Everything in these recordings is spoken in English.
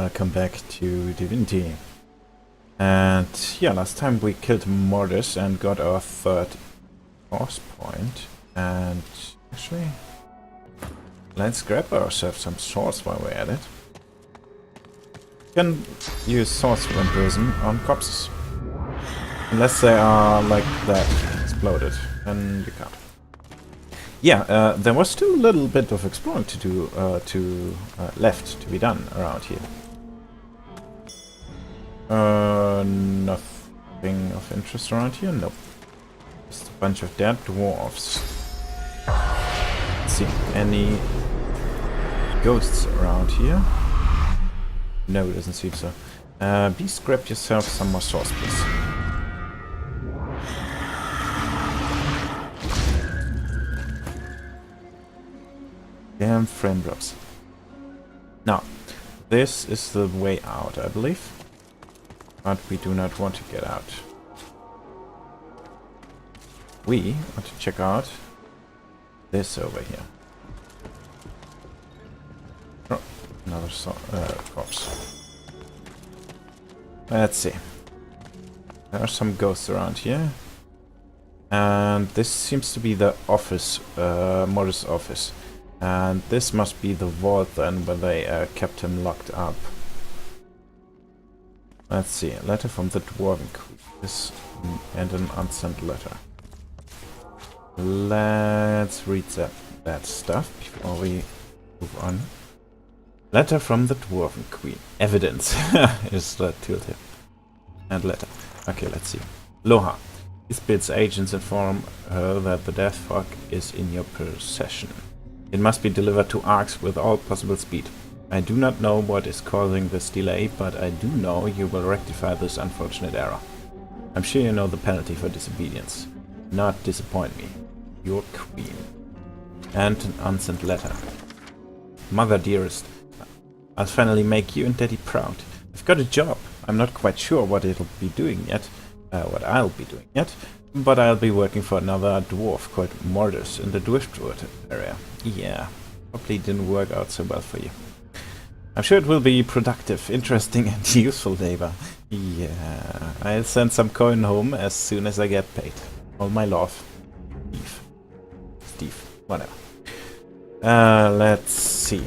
welcome back to Divinity. And yeah, last time we killed Mordus and got our third force point. And actually, let's grab ourselves some swords while we're at it. You can use swords vampirism on corpses. Unless they are like that, exploded, then you can't. Yeah, there was still a little bit of exploring to do, left to be done around here. Nothing of interest around here? Nope. Just a bunch of dead dwarves. Let's see, any ghosts around here? No, it doesn't seem so. Beast, grab yourself some more swords, please. Damn frame drops. Now, this is the way out, I believe. But we do not want to get out. We want to check out this over here. Oh, another corpse. Let's see. There are some ghosts around here. And this seems to be the office, Mordus' office. And this must be the vault then, where they kept him locked up. Let's see, a letter from the Dwarven Queen. This and an unsent letter. Let's read that stuff before we move on. Letter from the Dwarven Queen. Evidence is the tooltip. And letter. Okay, let's see. Lohse. These bids agents inform her that the death fog is in your possession. It must be delivered to Arx with all possible speed. I do not know what is causing this delay, but I do know you will rectify this unfortunate error. I'm sure you know the penalty for disobedience. Not disappoint me. Your queen. And an unsent letter. Mother dearest, I'll finally make you and Daddy proud. I've got a job. I'm not quite sure what it'll be doing yet. What I'll be doing yet. But I'll be working for another dwarf called Mordus in the Driftwood area. Yeah, probably didn't work out so well for you. I'm sure it will be productive, interesting and useful labor. Yeah, I'll send some coin home as soon as I get paid. All my love. Steve, whatever. Let's see.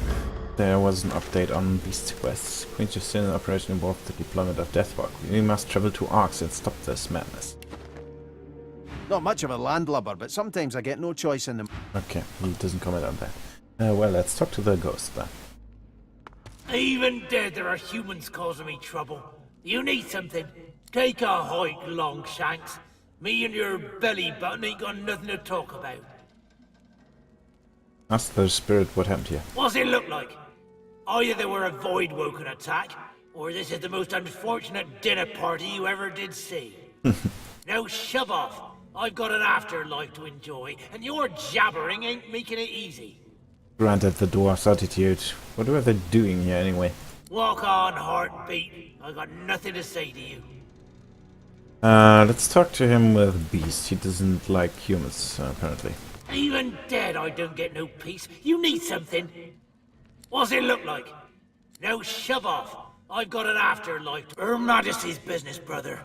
There was an update on Beast quests. Queen's still in operation involved the deployment of Deathwalk. We must travel to Arx and stop this madness. Not much of a landlubber, but sometimes I get no choice in them. Okay, he doesn't comment on that. Well, let's talk to the ghost then. Even dead, there are humans causing me trouble. You need something? Take a hike, Longshanks. Me and your belly button ain't got nothing to talk about. Ask the spirit what happened here. What's it look like? Either they were a void-woken attack, or this is the most unfortunate dinner party you ever did see. Now shove off. I've got an afterlife to enjoy, and your jabbering ain't making it easy. Granted the dwarf's attitude. What are they doing here anyway? Walk on, heartbeat. I got nothing to say to you. Let's talk to him with Beast. He doesn't like humans, apparently. Even dead, I don't get no peace. You need something. What's it look like? Now shove off. I've got an afterlife. Her Majesty's business, brother.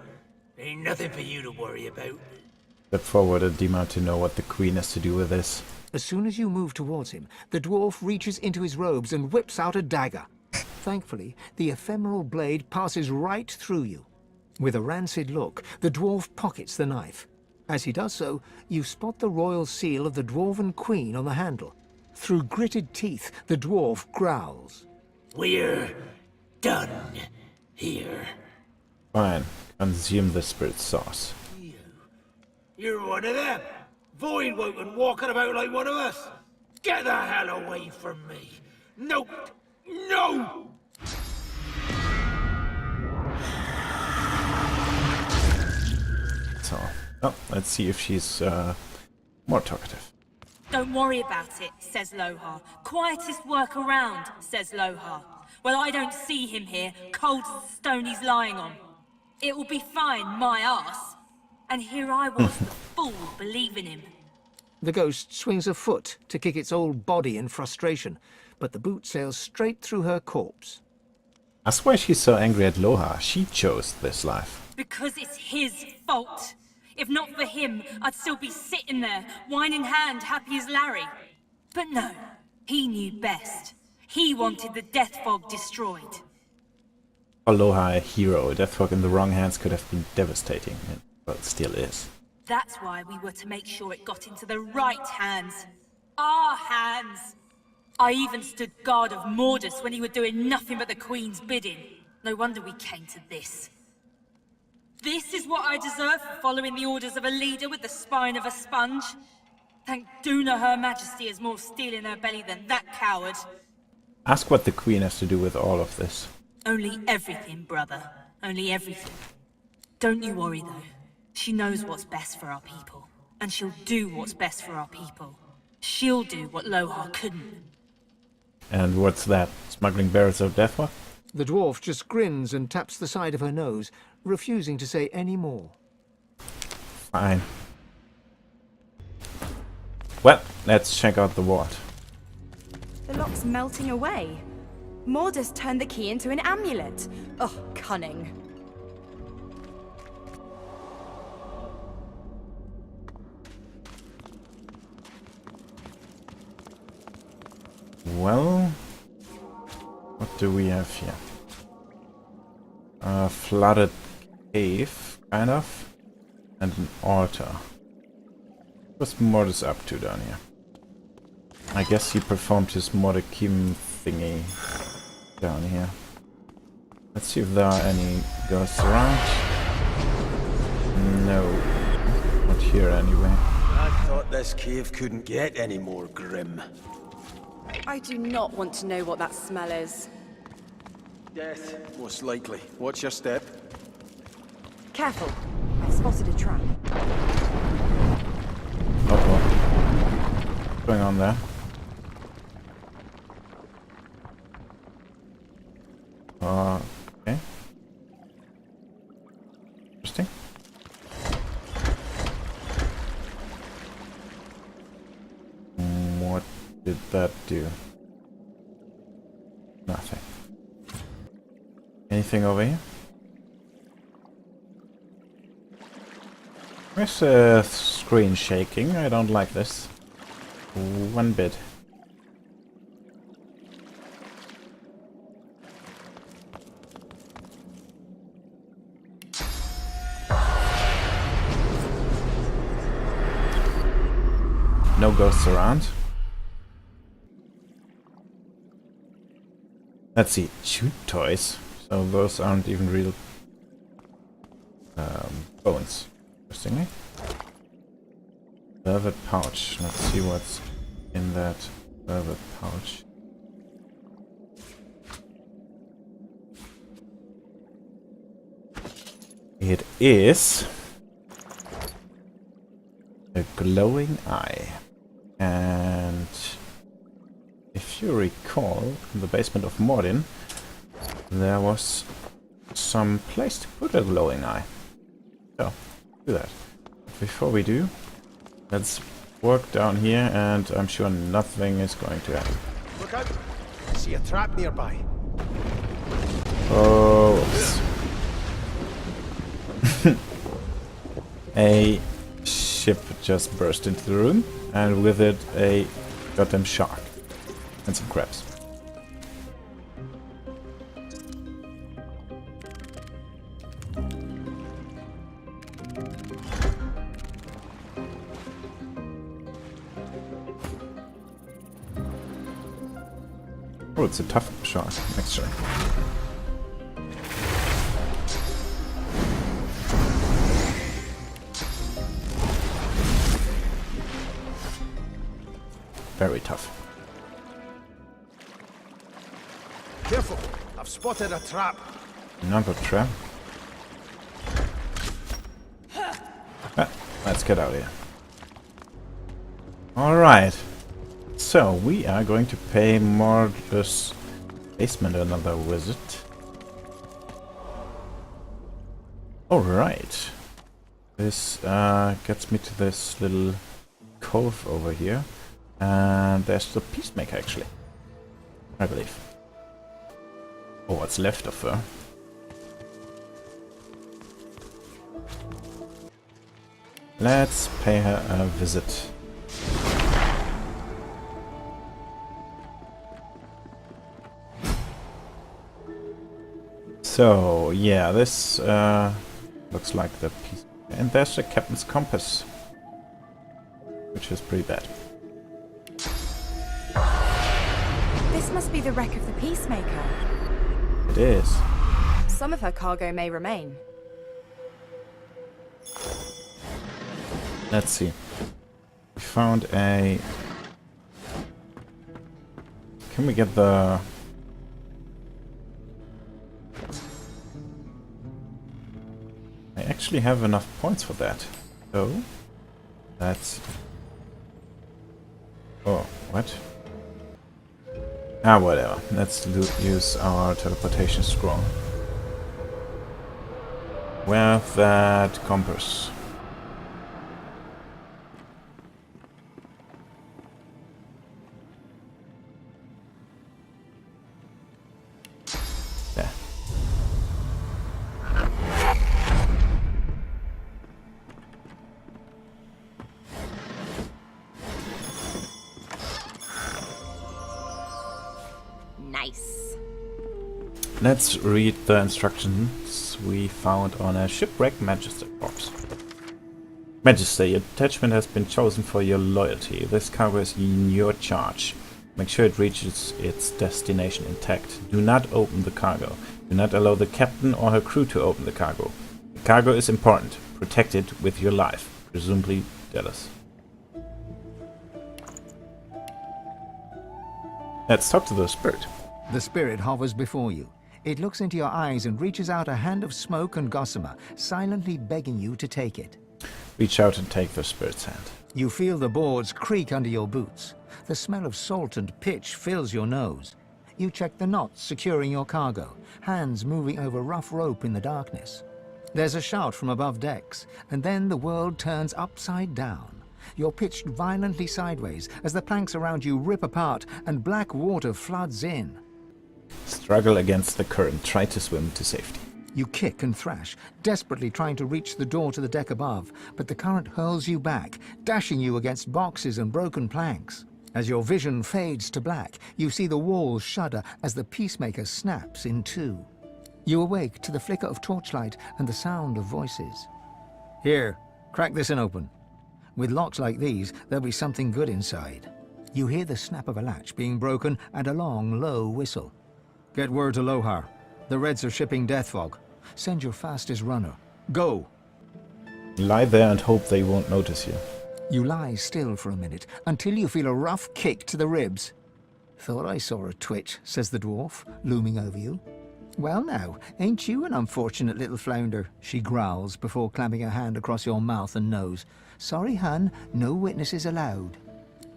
Ain't nothing for you to worry about. Step forward and demand to know what the Queen has to do with this. As soon as you move towards him, the dwarf reaches into his robes and whips out a dagger. Thankfully, the ephemeral blade passes right through you. With a rancid look, the dwarf pockets the knife. As he does so, you spot the royal seal of the Dwarven Queen on the handle. Through gritted teeth, the dwarf growls. We're done here. Fine. Consume the spirit sauce. You're one of them. Void-woken walking about like one of us. Get the hell away from me. No! No! So, oh, let's see if she's more talkative. Don't worry about it, says Lohse. Quietest work around, says Lohse. Well, I don't see him here, cold as the stone he's lying on. It will be fine, my arse. And here I was, the fool, believing him. The ghost swings a foot to kick its old body in frustration, but the boot sails straight through her corpse. That's why she's so angry at Lohse. She chose this life. Because it's his fault. If not for him, I'd still be sitting there, wine in hand, happy as Larry. But no, he knew best. He wanted the Death Fog destroyed. For Lohse, a hero. Death Fog in the wrong hands could have been devastating. Well, it still is. That's why we were to make sure it got into the right hands. Our hands. I even stood guard of Mordus when he were doing nothing but the Queen's bidding. No wonder we came to this. This is what I deserve for following the orders of a leader with the spine of a sponge. Thank Duna Her Majesty has more steel in her belly than that coward. Ask what the Queen has to do with all of this. Only everything, brother. Only everything. Don't you worry, though. She knows what's best for our people. And she'll do what's best for our people. She'll do what Lohse couldn't. And what's that? Smuggling barrels of Death Fog? The dwarf just grins and taps the side of her nose, refusing to say any more. Fine. Well, let's check out the ward. The lock's melting away. Mordus turned the key into an amulet. Oh, cunning. Well, what do we have here? A flooded cave, kind of, and an altar. What's Mordus up to down here? I guess he performed his Mordekim thingy down here. Let's see if there are any ghosts around. No, not here anyway. I thought this cave couldn't get any more grim. I do not want to know what that smell is. Death, most likely. Watch your step. Careful. I've spotted a trap. What's going on there? Okay. Interesting. What did that do? Nothing. Anything over here? Where's the screen shaking? I don't like this. One bit. No ghosts around. Let's see. Shoot toys. So those aren't even real bones. Interestingly. Velvet pouch. Let's see what's in that velvet pouch. It is a glowing eye. And if you recall, in the basement of Mordin, there was some place to put a glowing eye. So, do that. Before we do, let's work down here, and I'm sure nothing is going to happen. Look out! I see a trap nearby. Oh, oops. A ship just burst into the room, and with it a goddamn shark and some crabs. Oh, it's a tough shark mixture. Very tough. Careful! I've spotted a trap. Another trap. Let's get out of here. Alright. So, we are going to pay Mordus basement another visit. Alright. This gets me to this little cove over here. And there's the peacemaker, actually. I believe. Or what's left of her. Let's pay her a visit. So, yeah, this looks like the piece. And there's the captain's compass, which is pretty bad. This must be the wreck of the Peacemaker. It is. Some of her cargo may remain. Let's see. We found a... Can we get the... I actually have enough points for that. So... That's... Oh, what? Ah, whatever. Let's use our teleportation scroll. With that compass. There. Nice. Let's read the instructions we found on a shipwrecked Magister corpse. Magister, your detachment has been chosen for your loyalty. This cargo is in your charge. Make sure it reaches its destination intact. Do not open the cargo. Do not allow the captain or her crew to open the cargo. The cargo is important. Protect it with your life. Presumably Dallas. Let's talk to the spirit. The spirit hovers before you. It looks into your eyes and reaches out a hand of smoke and gossamer, silently begging you to take it. Reach out and take the spirit's hand. You feel the boards creak under your boots. The smell of salt and pitch fills your nose. You check the knots securing your cargo, hands moving over rough rope in the darkness. There's a shout from above decks, and then the world turns upside down. You're pitched violently sideways as the planks around you rip apart and black water floods in. Struggle against the current. Try to swim to safety. You kick and thrash, desperately trying to reach the door to the deck above, but the current hurls you back, dashing you against boxes and broken planks. As your vision fades to black, you see the walls shudder as the Peacemaker snaps in two. You awake to the flicker of torchlight and the sound of voices. Here, crack this and open. With locks like these, there'll be something good inside. You hear the snap of a latch being broken and a long, low whistle. Get word to Lohse. The Reds are shipping death fog. Send your fastest runner. Go! Lie there and hope they won't notice you. You lie still for a minute, until you feel a rough kick to the ribs. Thought I saw a twitch, says the dwarf, looming over you. Well now, ain't you an unfortunate little flounder, she growls before clamping her hand across your mouth and nose. Sorry, hun, no witnesses allowed.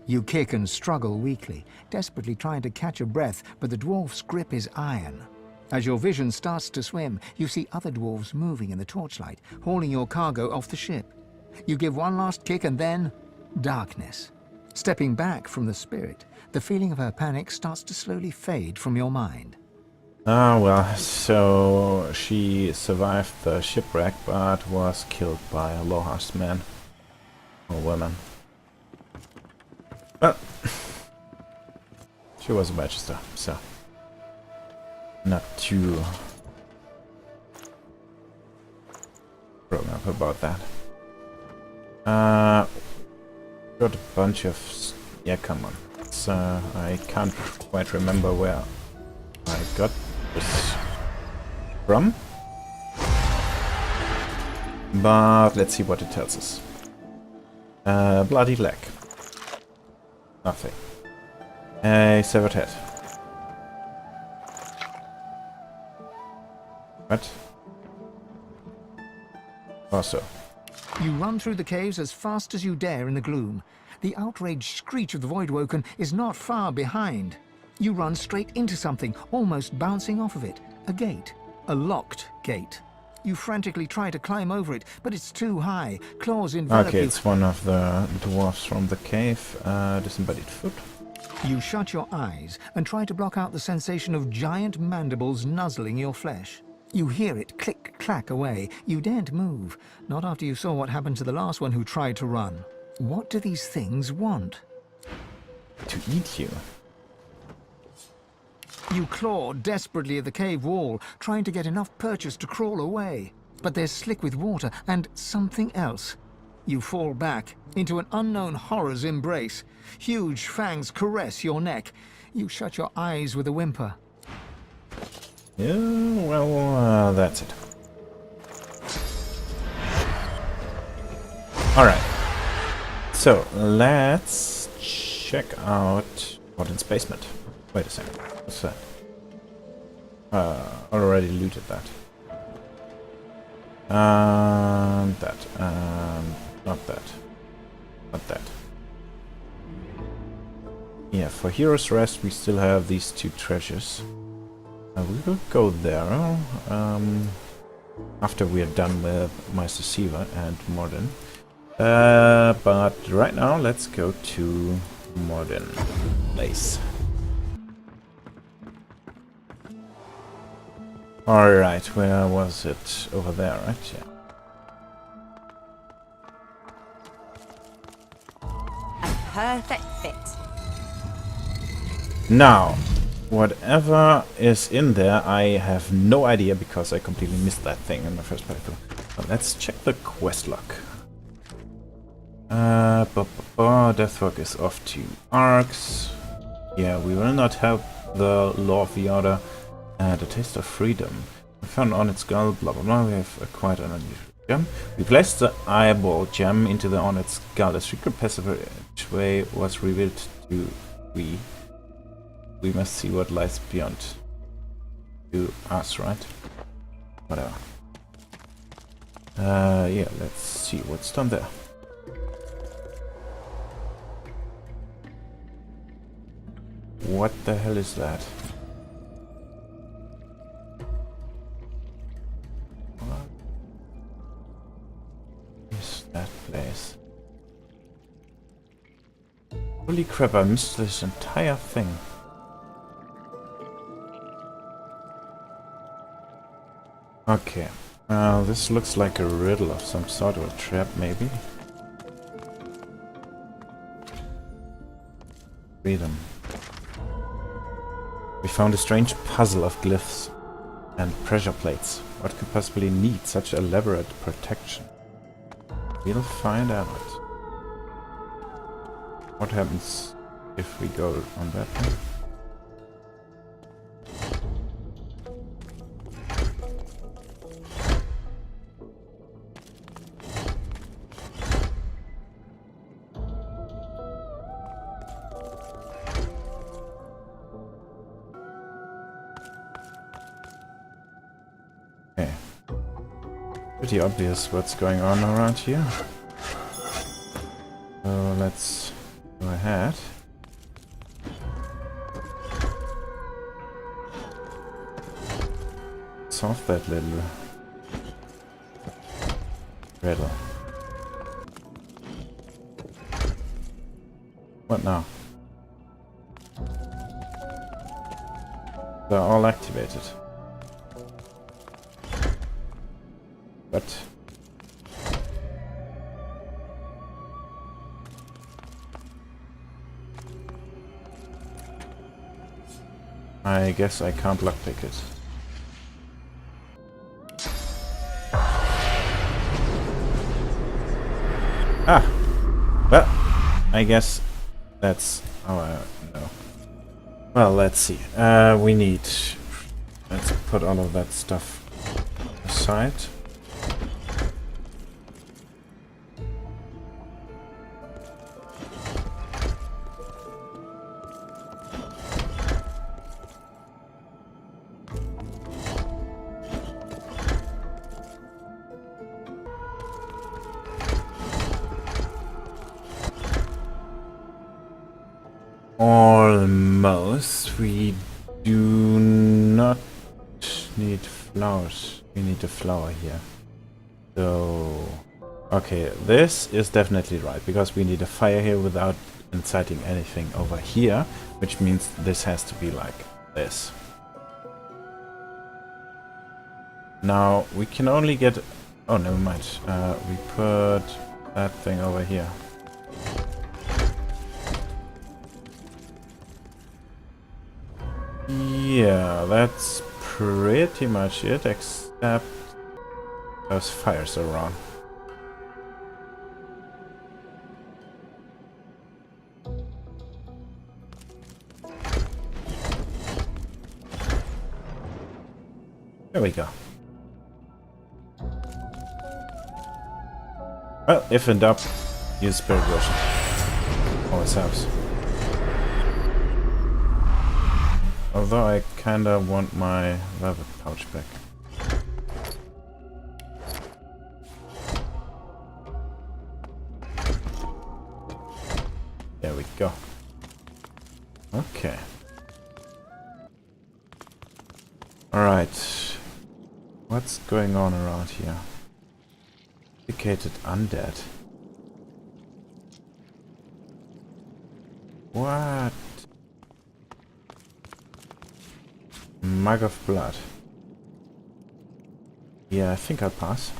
You kick and struggle weakly, desperately trying to catch a breath, but the dwarf's grip is iron. As your vision starts to swim, you see other dwarves moving in the torchlight, hauling your cargo off the ship. You give one last kick and then... darkness. Stepping back from the spirit, the feeling of her panic starts to slowly fade from your mind. Ah, well, so she survived the shipwreck, but was killed by a Lohse man. Or woman. Well, she was a Magister, so... not too... grown up about that. Got a bunch of... yeah, come on. It's, I can't quite remember where I got this from. But let's see what it tells us. Bloody leg. Nothing. A severed head. What? Also. You run through the caves as fast as you dare in the gloom. The outraged screech of the Voidwoken is not far behind. You run straight into something, almost bouncing off of it. A gate. A locked gate. You frantically try to climb over it, but it's too high. Claws envelop you. Okay, it's one of the dwarfs from the cave. Disembodied foot. You shut your eyes and try to block out the sensation of giant mandibles nuzzling your flesh. You hear it click-clack away. You daren't move, not after you saw what happened to the last one who tried to run. What do these things want? To eat you. You claw desperately at the cave wall, trying to get enough purchase to crawl away. But they're slick with water and something else. You fall back into an unknown horror's embrace. Huge fangs caress your neck. You shut your eyes with a whimper. Yeah, well, that's it. Alright. So, let's check out Odin's basement. Wait a second. What's that? Already looted that. And that. And not that. Not that. Yeah, for Hero's Rest we still have these two treasures. We will go there after we are done with Meister Siva and Morden. But right now let's go to Morden Place. Alright, where was it? Over there, right? Yeah. A perfect fit. Now, whatever is in there, I have no idea because I completely missed that thing in the first playthrough. So let's check the quest log. Deathwork is off to Arcs. Yeah, we will not have the Law of the Order. The Taste of Freedom. We found on its skull, blah blah blah. We have acquired an unusual gem. We placed the eyeball gem into the on its skull. A secret passageway was revealed to we. We must see what lies beyond. To us, right? Whatever. Yeah, let's see what's down there. What the hell is that? What is that place? Holy crap, I missed this entire thing. Okay, this looks like a riddle of some sort, or a trap maybe. Freedom. We found a strange puzzle of glyphs and pressure plates. What could possibly need such elaborate protection? We'll find out. What happens if we go on that one? Pretty obvious what's going on around here. So let's go ahead. Solve that little riddle. What now? They're all activated. But I guess I can't lockpick it. Ah! Well, I guess that's how I know. Well, let's see. We need... Let's put all of that stuff aside. Almost. We do not need flowers. We need a flower here. So... Okay, this is definitely right, because we need a fire here without inciting anything over here, which means this has to be like this. Now we can only get... Oh, never mind. We put that thing over here. Yeah, that's pretty much it, except those fires are wrong. There we go. Well, if in doubt, use Spirit Version. Always helps. Although I kinda want my velvet pouch back. There we go. Okay. Alright. What's going on around here? Dedicated undead. What? Mug of blood. Yeah, I think I'll pass.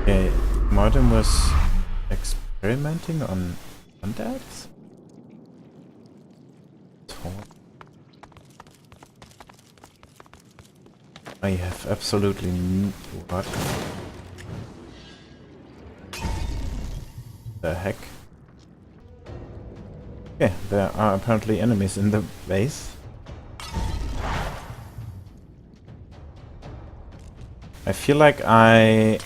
Okay, Mordus was experimenting on undeads? I have absolutely what? The heck? Okay, there are apparently enemies in the base. I feel like I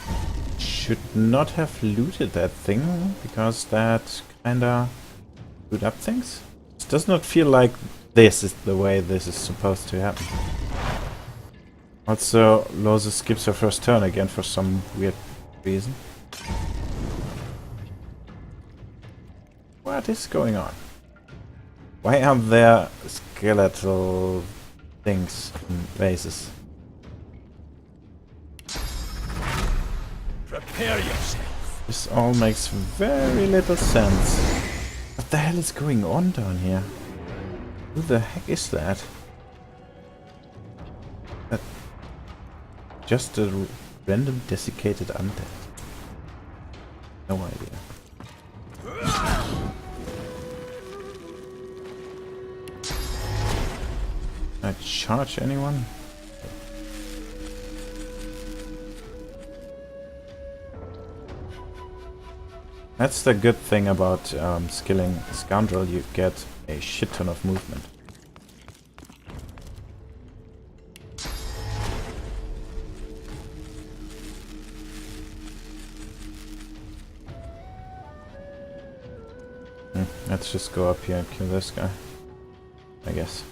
should not have looted that thing, because that kinda screwed up things. It does not feel like this is the way this is supposed to happen. Also, Lohse skips her first turn again for some weird reason. What is going on? Why are there skeletal things in vases? Prepare yourself. This all makes very little sense. What the hell is going on down here? Who the heck is that? Just a random desiccated undead. No idea. Can I charge anyone? That's the good thing about skilling Scoundrel, you get a shit ton of movement. Let's just go up here and kill this guy, I guess.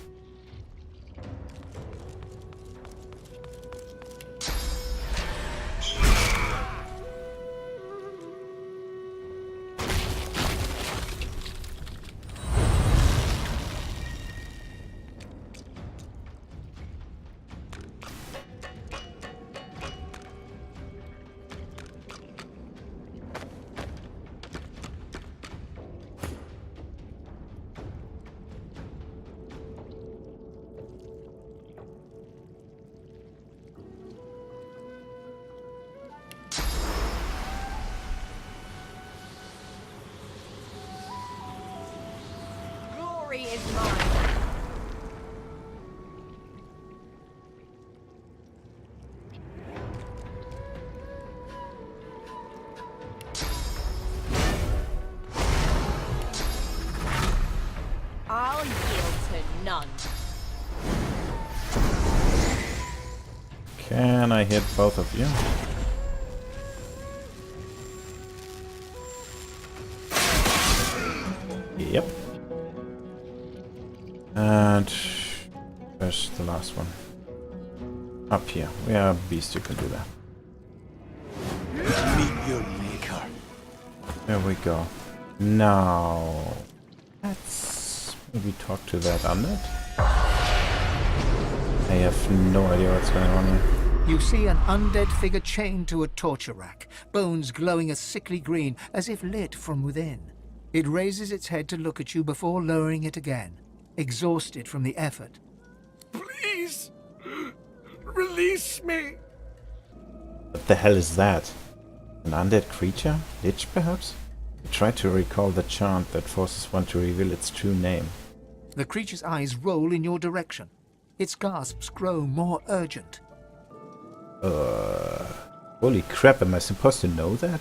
Is mine. I'll yield to none. Can I hit both of you? Yep. And where's the last one? Up here. We are a beast, you can do that. Meet your maker. There we go. Now let's maybe talk to that undead. I have no idea what's going on here. You see an undead figure chained to a torture rack, bones glowing a sickly green as if lit from within. It raises its head to look at you before lowering it again, exhausted from the effort. Please, release me. What the hell is that? An undead creature? Lich, perhaps? I try to recall the chant that forces one to reveal its true name. The creature's eyes roll in your direction. Its gasps grow more urgent. Holy crap, am I supposed to know that?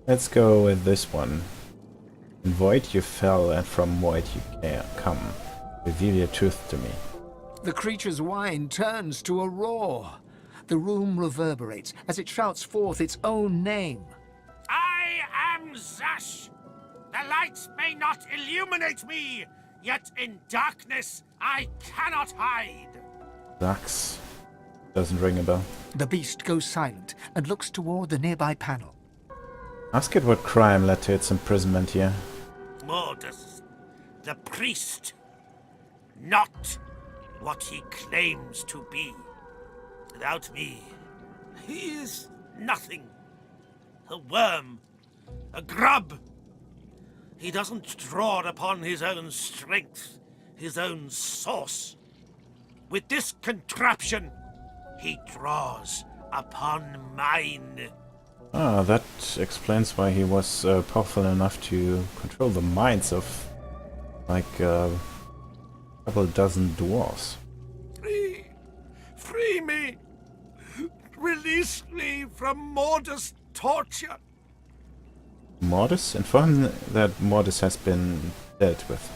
Let's go with this one. In void you fell, and from void you come. Reveal your truth to me. The creature's whine turns to a roar. The room reverberates as it shouts forth its own name. I am Zash. The lights may not illuminate me, yet in darkness I cannot hide. Zax. Doesn't ring a bell. The beast goes silent and looks toward the nearby panel. Ask it what crime led to its imprisonment here. Mordus, the priest. Not what he claims to be. Without me, he is nothing. A worm. A grub. He doesn't draw upon his own strength, his own source. With this contraption, he draws upon mine. Ah, that explains why he was powerful enough to control the minds of, like, a couple dozen dwarves. Free me! Release me from Mordus' torture! Mordus? Inform him that Mordus has been dealt with.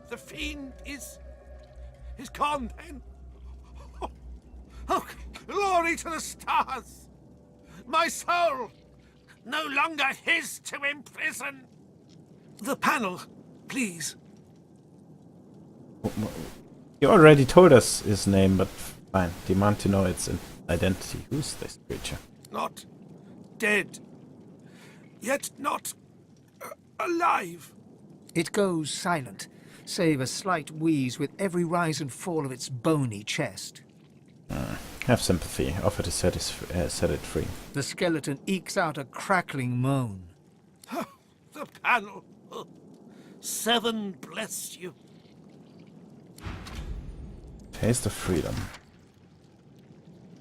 The fiend is gone then. Oh, glory to the stars! My soul, no longer his to imprison. The panel, please. You already told us his name, but fine. Demand to know its identity. Who's this creature? Not dead, yet not alive. It goes silent, save a slight wheeze with every rise and fall of its bony chest. Have sympathy. Offer to set it free. The skeleton ekes out a crackling moan. The panel. 7 bless you. Taste of freedom.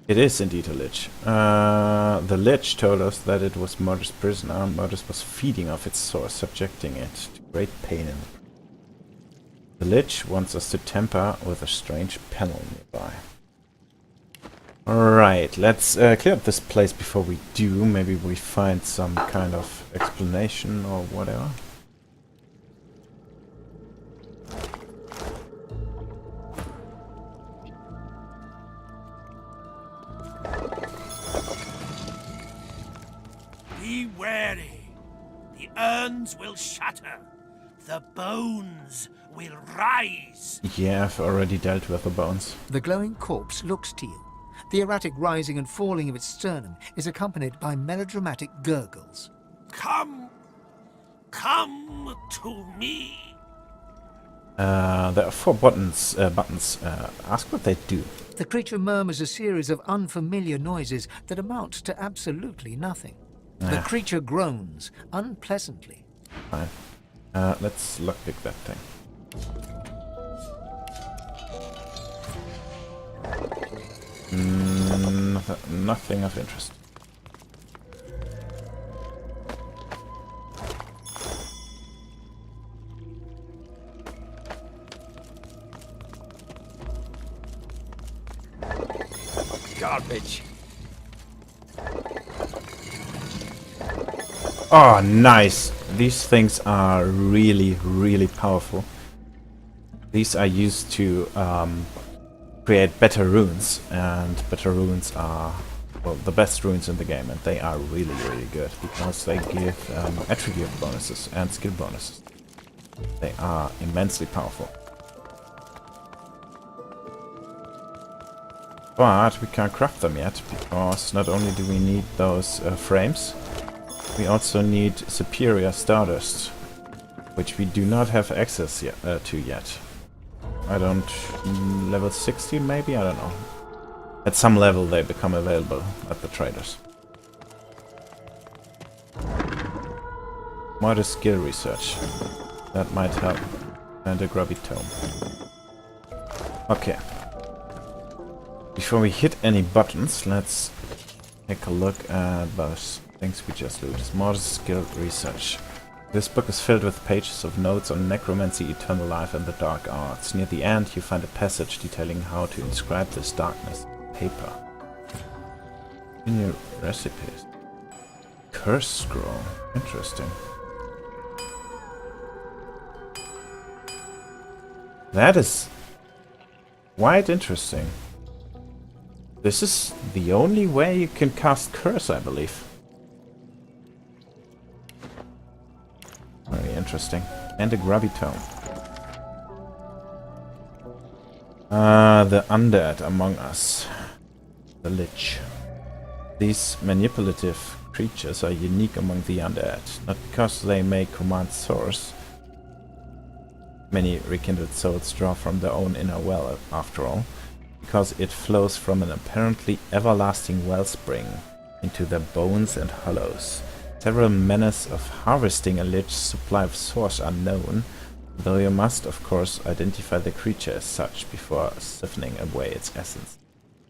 It is indeed a lich. The lich told us that it was Mordus' prisoner. Mordus was feeding off its source, subjecting it to great pain. The lich wants us to tamper with a strange panel nearby. Alright, let's clear up this place before we do. Maybe we find some kind of explanation or whatever. Be wary. The urns will shatter. The bones will rise. Yeah, I've already dealt with the bones. The glowing corpse looks to you. The erratic rising and falling of its sternum is accompanied by melodramatic gurgles. Come to me. There are 4 buttons. Ask what they do. The creature murmurs a series of unfamiliar noises that amount to absolutely nothing. The creature groans unpleasantly. Fine. Let's lockpick that thing. Nothing of interest. Garbage. Oh, nice! These things are really, really powerful. These are used to create better runes, and better runes are, well, the best runes in the game, and they are really, really good because they give attribute bonuses and skill bonuses. They are immensely powerful. But we can't craft them yet, because not only do we need those frames, we also need superior stardust, which we do not have access to yet. I don't... level 60 maybe? I don't know. At some level they become available at the traders. Mordus skill research. That might help. And a grubby tome. Okay. Before we hit any buttons, let's take a look at those things we just looted. Mordus skill research. This book is filled with pages of notes on necromancy, eternal life, and the dark arts. Near the end, you find a passage detailing how to inscribe this darkness on paper. In your recipes. Curse scroll. Interesting. That is quite interesting. This is the only way you can cast curse, I believe. Very interesting. And a grubby tome. The undead among us. The Lich. These manipulative creatures are unique among the undead, not because they may command source. Many rekindled souls draw from their own inner well, after all, because it flows from an apparently everlasting wellspring into their bones and hollows. Several manners of harvesting a Lich's supply of source are known, though you must, of course, identify the creature as such before siphoning away its essence.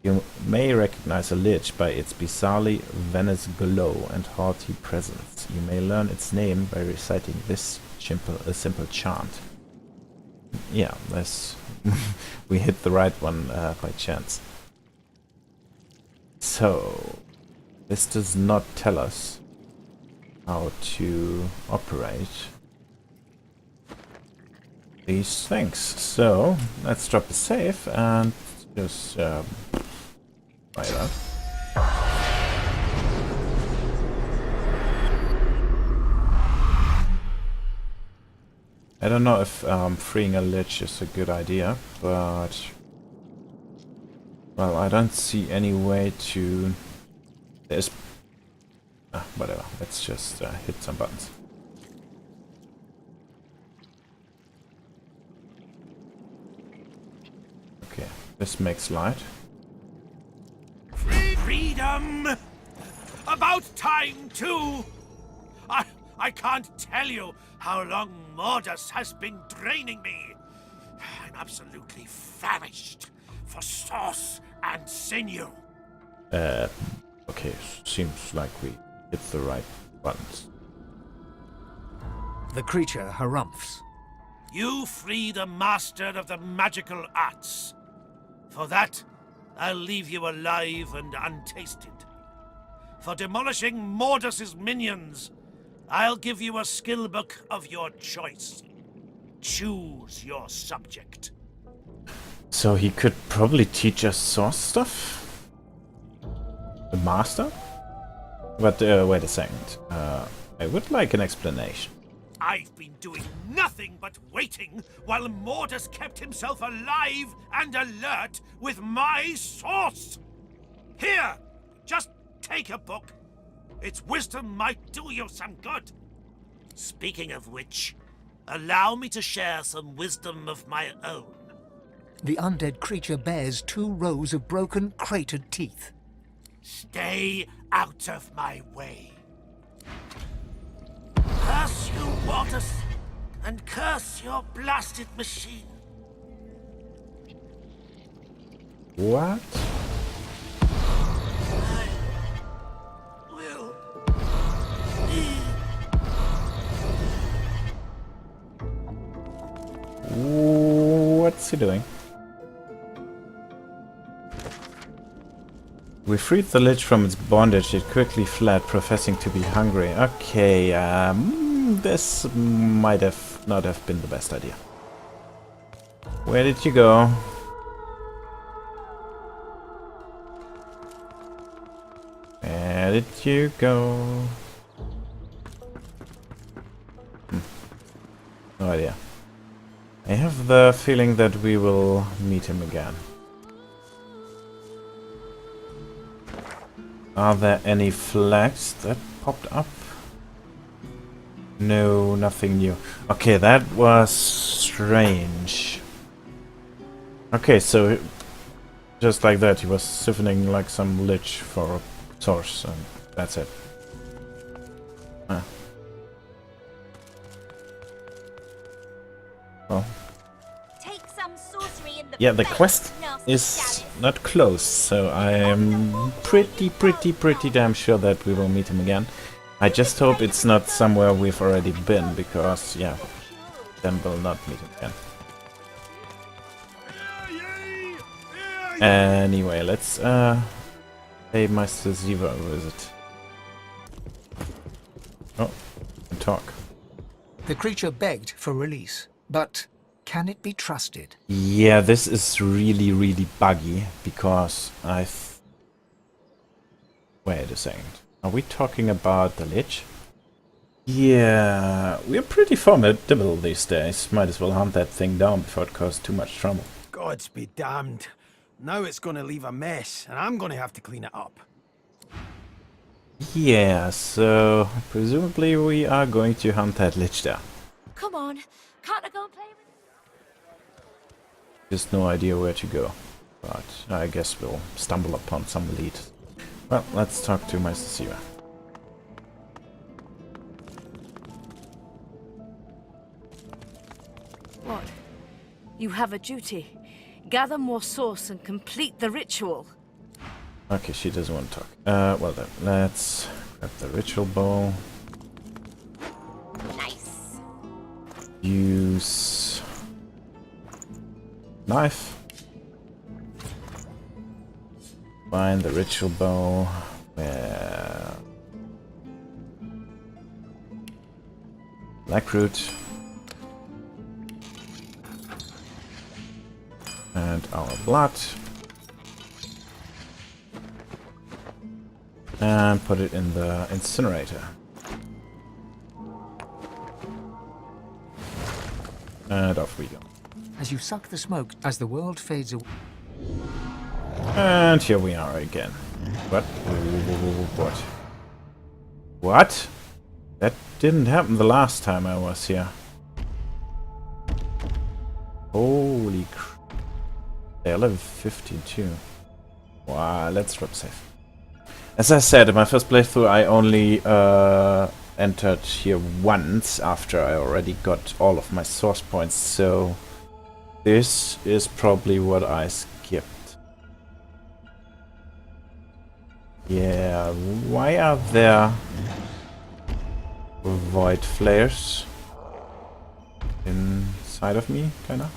You may recognize a Lich by its bizarrely venomous glow and haughty presence. You may learn its name by reciting this simple chant. Yeah, this we hit the right one by chance. So, this does not tell us how to operate these things. So, let's drop a save and just try that. I don't know if freeing a Lich is a good idea, but well, I don't see any way to. There's whatever. Let's just hit some buttons. Okay, this makes light. Freedom! About time, too! I can't tell you how long Mordus has been draining me. I'm absolutely famished for sauce and sinew. Okay, seems like we hit the right buttons. The creature harumphs. You free the master of the magical arts. For that, I'll leave you alive and untasted. For demolishing Mordus's minions, I'll give you a skill book of your choice. Choose your subject. So he could probably teach us source stuff? The master? But wait a second. I would like an explanation. I've been doing nothing but waiting while Mordus kept himself alive and alert with my source. Here, just take a book. Its wisdom might do you some good. Speaking of which, allow me to share some wisdom of my own. The undead creature bears 2 rows of broken, cratered teeth. Stay out of my way. Curse you, Mordus, and curse your blasted machine. What? What's he doing? We freed the Lich from its bondage. It quickly fled, professing to be hungry. Okay, this might have not have been the best idea. Where did you go? Where did you go? No idea. I have the feeling that we will meet him again. Are there any flags that popped up? No, nothing new. Okay, that was strange. Okay, so Just like that, he was siphoning like some lich for a source, and that's it. Ah. Well. Take some sorcery in the Yeah, the face, quest nasty is Gallus. not closed, so I am pretty damn sure that we will meet him again. I just hope it's not somewhere we've already been, because, yeah, then we'll not meet him again. Anyway, let's pay Meister Siva a visit. Oh, and talk. The creature begged for release, but can it be trusted? Yeah, this is really buggy, because wait a second. Are we talking about the Lich? Yeah, we're pretty formidable these days. Might as well hunt that thing down before it causes too much trouble. Gods be damned. Now it's going to leave a mess, and I'm going to have to clean it up. Yeah, so presumably we are going to hunt that Lich there. Come on, can't I go and play with Just no idea where to go, but I guess we'll stumble upon some lead. Well, let's talk to Meister Siva. What? You have a duty. Gather more source and complete the ritual. Okay, she doesn't want to talk. Well then, let's grab the ritual bow. Nice. Use knife. Find the ritual bow. Blackroot. And our blood. And put it in the incinerator. And off we go. As you suck the smoke, as the world fades away. And here we are again. What? What? What? That didn't happen the last time I was here. Holy crap. They're level 52. Wow, let's drop safe. As I said, in my first playthrough I only entered here once after I already got all of my source points, so this is probably what I skipped. Yeah, why are there void flares inside of me, kinda?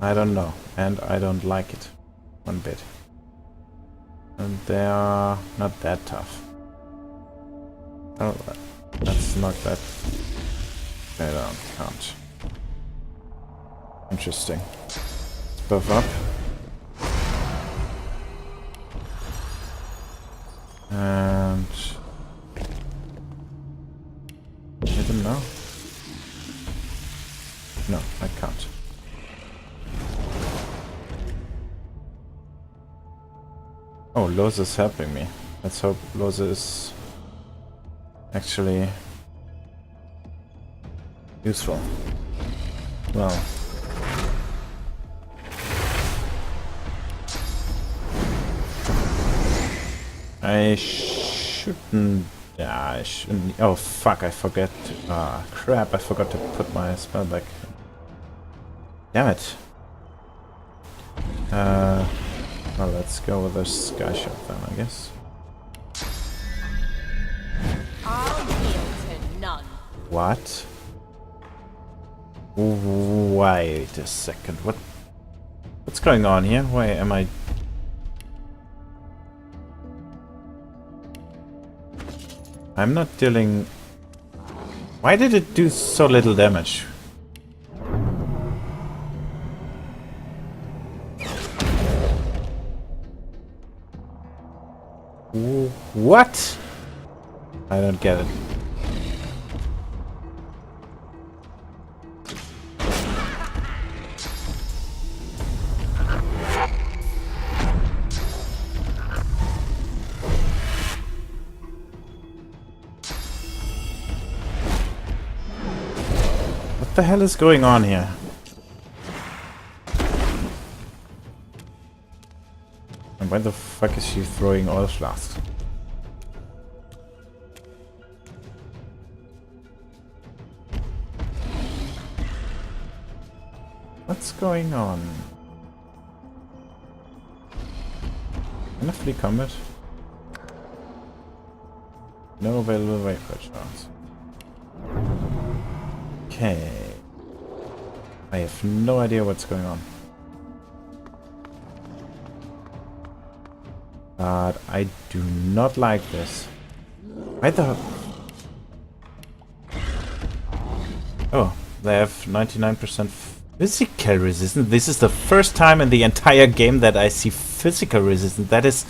I don't know, and I don't like it one bit. And they are not that tough. Oh, let's knock that guy down. Can't. Interesting. Let's buff up. And hit him now? No, I can't. Oh, Lohse is helping me. Let's hope Lohse is actually useful. Well. I shouldn't... Yeah, I shouldn't... Oh, fuck, I forget... Ah, crap, I forgot to put my spell back. Damn it. Well, let's go with the sky shot then, I guess. I'll yield to none. What? Wait a second. What's going on here? Why am I... I'm not dealing... Why did it do so little damage? What? I don't get it. What the hell is going on here? And why the fuck is she throwing oil flasks? What's going on? Can I flee combat? No available vapor charts. Okay. I have no idea what's going on. But I do not like this. Why the... Oh, they have 99% physical resistance. This is the first time in the entire game that I see physical resistance. That is...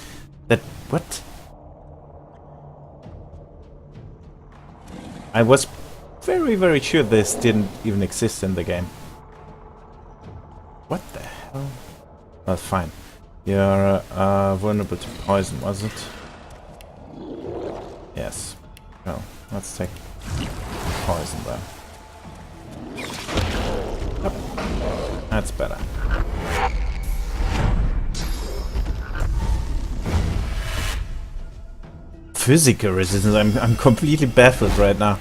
That... What? I was very, very sure this didn't even exist in the game. What the hell? Well, fine. You're vulnerable to poison, was it? Yes. Well, let's take poison then. Yep. That's better. Physical resistance. I'm completely baffled right now.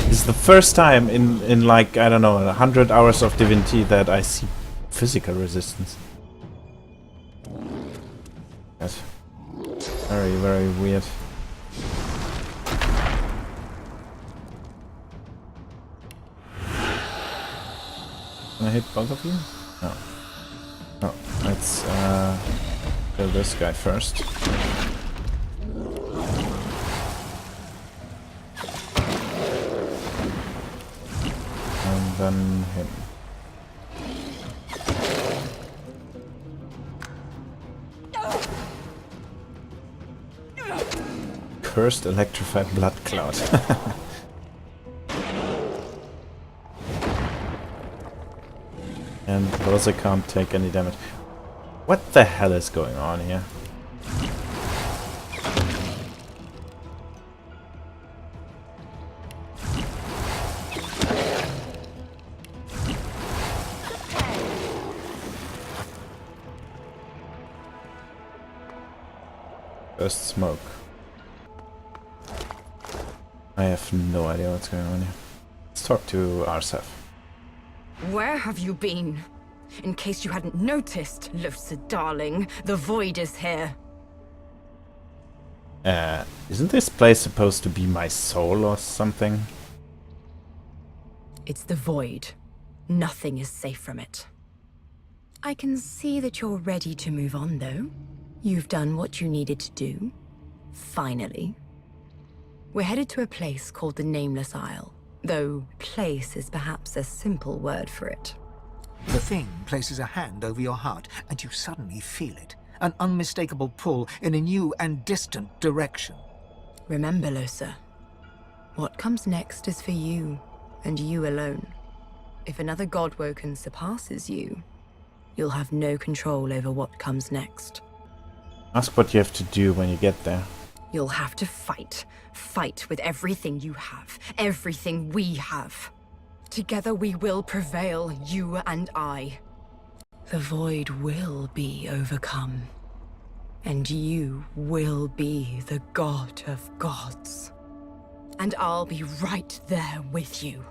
This is the first time in like, I don't know, 100 hours of Divinity that I see physical resistance. That's very, very weird. Can I hit both of you? No. No. Let's kill this guy first. And then him. Cursed electrified blood cloud. And Lohse can't take any damage. What the hell is going on here? First smoke. I have no idea what's going on here. Let's talk to Arsef. Where have you been? In case you hadn't noticed, Lohse darling, the Void is here. Isn't this place supposed to be my soul or something? It's the Void. Nothing is safe from it. I can see that you're ready to move on, though. You've done what you needed to do. Finally. We're headed to a place called the Nameless Isle. Though place is perhaps a simple word for it. The thing places a hand over your heart, and you suddenly feel it. An unmistakable pull in a new and distant direction. Remember, Lohse, what comes next is for you, and you alone. If another Godwoken surpasses you, you'll have no control over what comes next. Ask what you have to do when you get there. You'll have to fight. Fight with everything you have. Everything we have. Together we will prevail, you and I. The Void will be overcome. And you will be the God of Gods. And I'll be right there with you.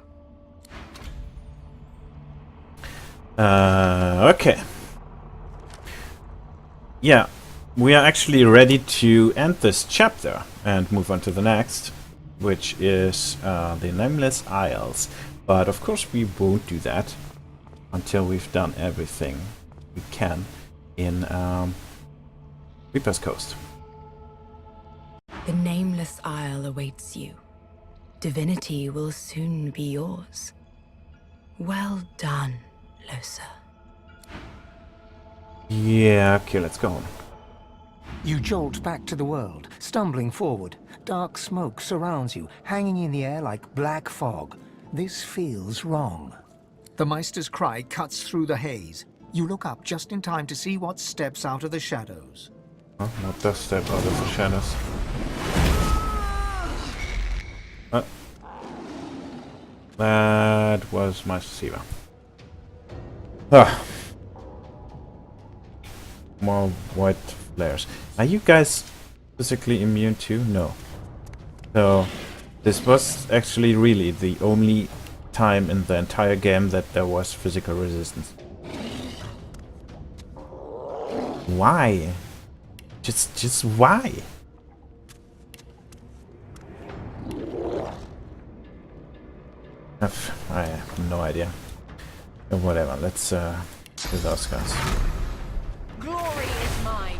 Okay. Yeah. We are actually ready to end this chapter and move on to the next, which is the Nameless Isles. But of course we won't do that until we've done everything we can in Reaper's Coast. The Nameless Isle awaits you. Divinity will soon be yours. Well done, Lohse. Yeah, okay, let's go on. You jolt back to the world, stumbling forward. Dark smoke surrounds you, hanging in the air like black fog. This feels wrong. The Meister's cry cuts through the haze. You look up just in time to see what steps out of the shadows. Oh, what does step out of the shadows? That was my Siva. Ah. More white flares. Are you guys physically immune too? No. So, this was actually really the only time in the entire game that there was physical resistance. Why? Just why? I have no idea. Whatever, let's do those guys. Glory is mine.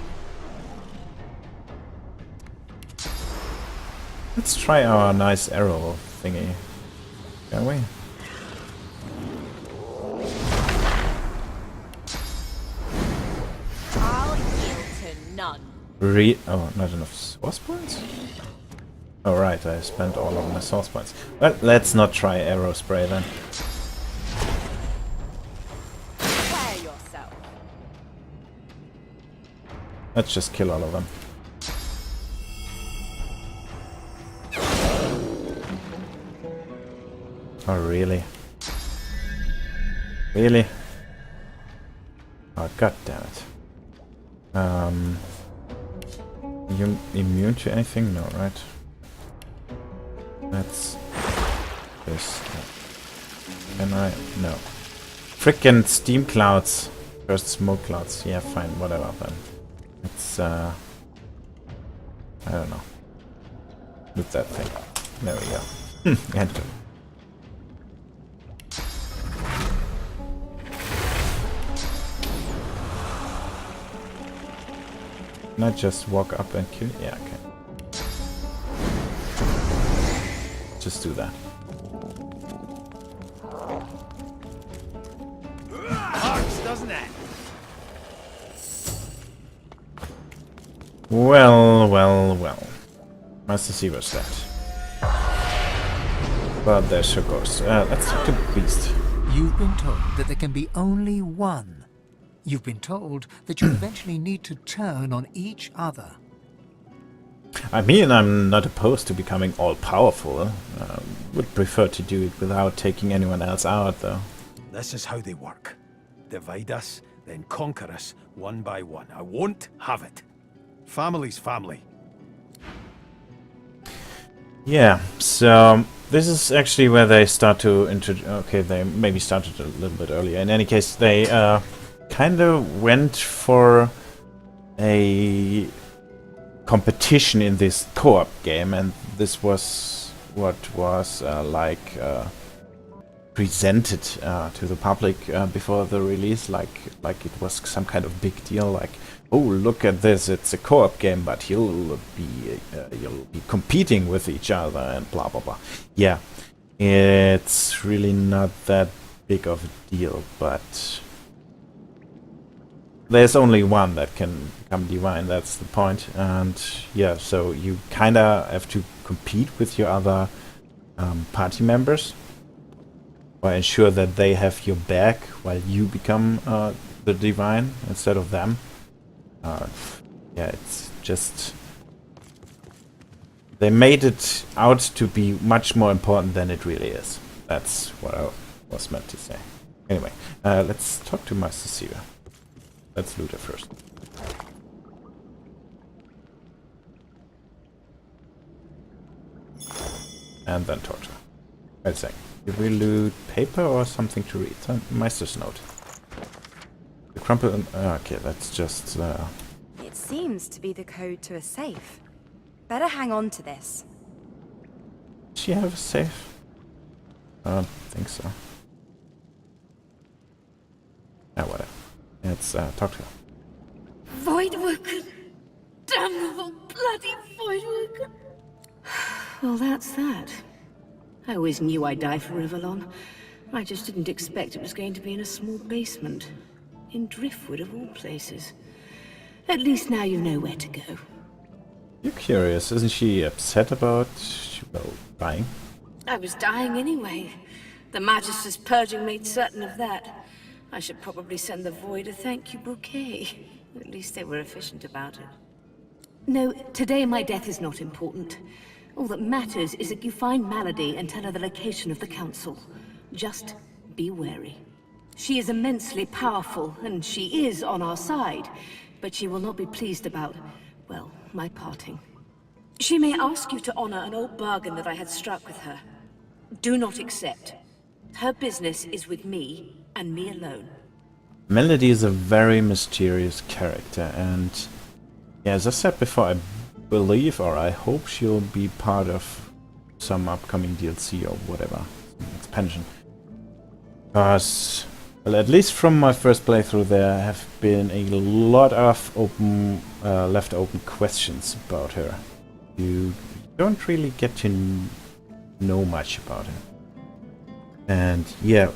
Let's try our nice arrow thingy. Can we? I'll yield to none. Oh, not enough source points? Oh right, I spent all of my source points. Well, let's not try arrow spray then. Prepare yourself. Let's just kill all of them. Oh really? Really? Oh god damn it. You immune to anything? No, right? That's this. Can I? No. Frickin' steam clouds. First smoke clouds. Yeah, fine, whatever then. It's I don't know. With that thing. There we go. Enter. Not just walk up and kill. Yeah, okay. Just do that. Hurts, doesn't it? Well. Master Siva's dead. But there's your ghost. Let's talk to Beast. You've been told that there can be only one. You've been told that you eventually need to turn on each other. I mean, I'm not opposed to becoming all-powerful. Would prefer to do it without taking anyone else out, though. This is how they work. Divide us, then conquer us one by one. I won't have it. Family's family. Yeah, so this is actually where they start to introduce... Okay, they maybe started a little bit earlier. In any case, they kind of went for a competition in this co-op game, and this was what was presented to the public before the release, like it was some kind of big deal, like, oh, look at this, it's a co-op game, but you'll be competing with each other and blah blah blah. Yeah, it's really not that big of a deal, but there's only one that can become divine, that's the point. And yeah, so you kinda have to compete with your other party members, or ensure that they have your back while you become the divine instead of them. Yeah, it's just... They made it out to be much more important than it really is. That's what I was meant to say. Anyway, let's talk to Master Siva. Let's loot her first. And then torture. Wait a sec. Did we loot paper or something to read? Meister's note. The crumple... okay, that's just... It seems to be the code to a safe. Better hang on to this. Does she have a safe? I don't think so. Ah, whatever. Let's talk to her. Voidworker! Damnable bloody Voidworker! Well, that's that. I always knew I'd die for Rivellon. I just didn't expect it was going to be in a small basement. In Driftwood, of all places. At least now you know where to go. You're curious, isn't she upset about, well, dying? I was dying anyway. The Magister's purging made certain of that. I should probably send the Void a thank you bouquet. At least they were efficient about it. No, today my death is not important. All that matters is that you find Malady and tell her the location of the council. Just be wary. She is immensely powerful, and she is on our side, but she will not be pleased about, well, my parting. She may ask you to honor an old bargain that I had struck with her. Do not accept. Her business is with me, and me alone. Melody is a very mysterious character, and yeah, as I said before, I believe or I hope she'll be part of some upcoming DLC or whatever, expansion. Because, well, at least from my first playthrough, there have been a lot of left open questions about her. You don't really get to know much about her. And yeah,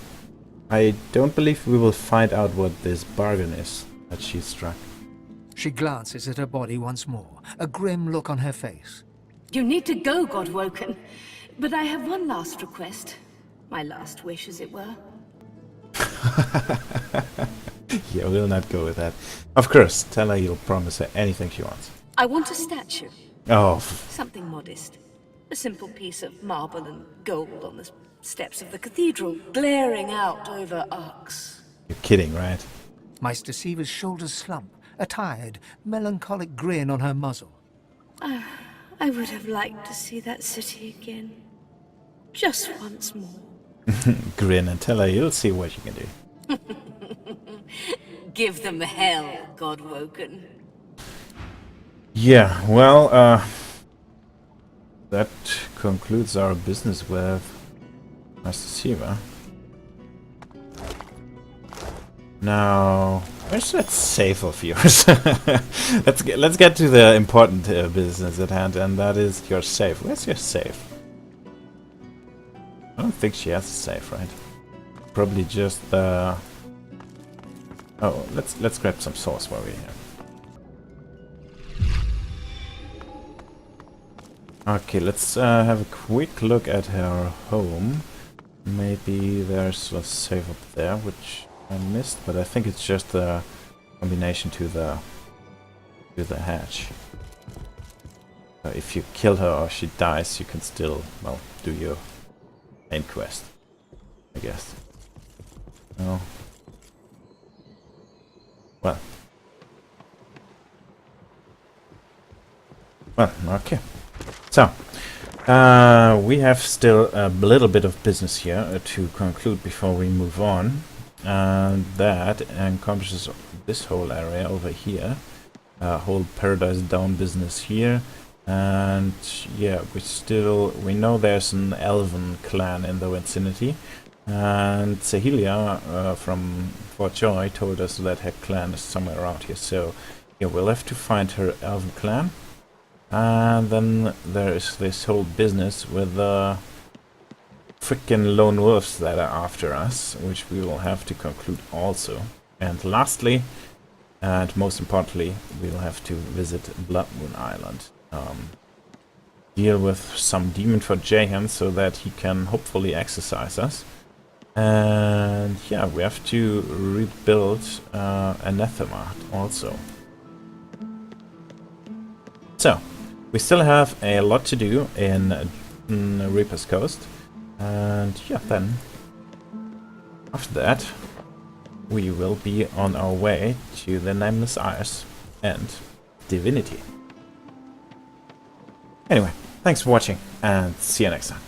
I don't believe we will find out what this bargain is that she struck. She glances at her body once more, a grim look on her face. You need to go, Godwoken. But I have one last request. My last wish, as it were. Yeah, we'll not go with that. Of course, tell her you'll promise her anything she wants. I want a statue. Oh. Something modest. A simple piece of marble and gold on the steps of the cathedral, glaring out over arcs. You're kidding, right? Meister Siever's shoulders slump, a tired, melancholic grin on her muzzle. I would have liked to see that city again. Just once more. Grin and tell her you'll see what you can do. Give them hell, Godwoken. Yeah, well, that concludes our business with Meister Siever. Now, where's that safe of yours? let's get to the important business at hand, and that is your safe. Where's your safe? I don't think she has a safe, right? Probably just the. Oh, let's grab some sauce while we're here. Okay, let's have a quick look at her home. Maybe there's a safe up there, which I missed, but I think it's just a combination to the hatch. If you kill her or she dies, you can still, well, do your main quest, I guess. No. Well, okay. So, we have still a little bit of business here to conclude before we move on. And that encompasses this whole area over here. Whole Paradise Down business here. And yeah, we know there's an elven clan in the vicinity. And Sahelia from Fort Joy told us that her clan is somewhere around here. So yeah, we'll have to find her elven clan. And then there is this whole business with the freaking lone wolves that are after us, which we will have to conclude also. And lastly, and most importantly, we'll have to visit Blood Moon Island. Deal with some demon for Jahan so that he can hopefully exorcise us. And yeah, we have to rebuild Anathema also. So, we still have a lot to do in Reaper's Coast. And yeah, then after that, we will be on our way to the Nameless Isles and Divinity. Anyway, thanks for watching and see you next time.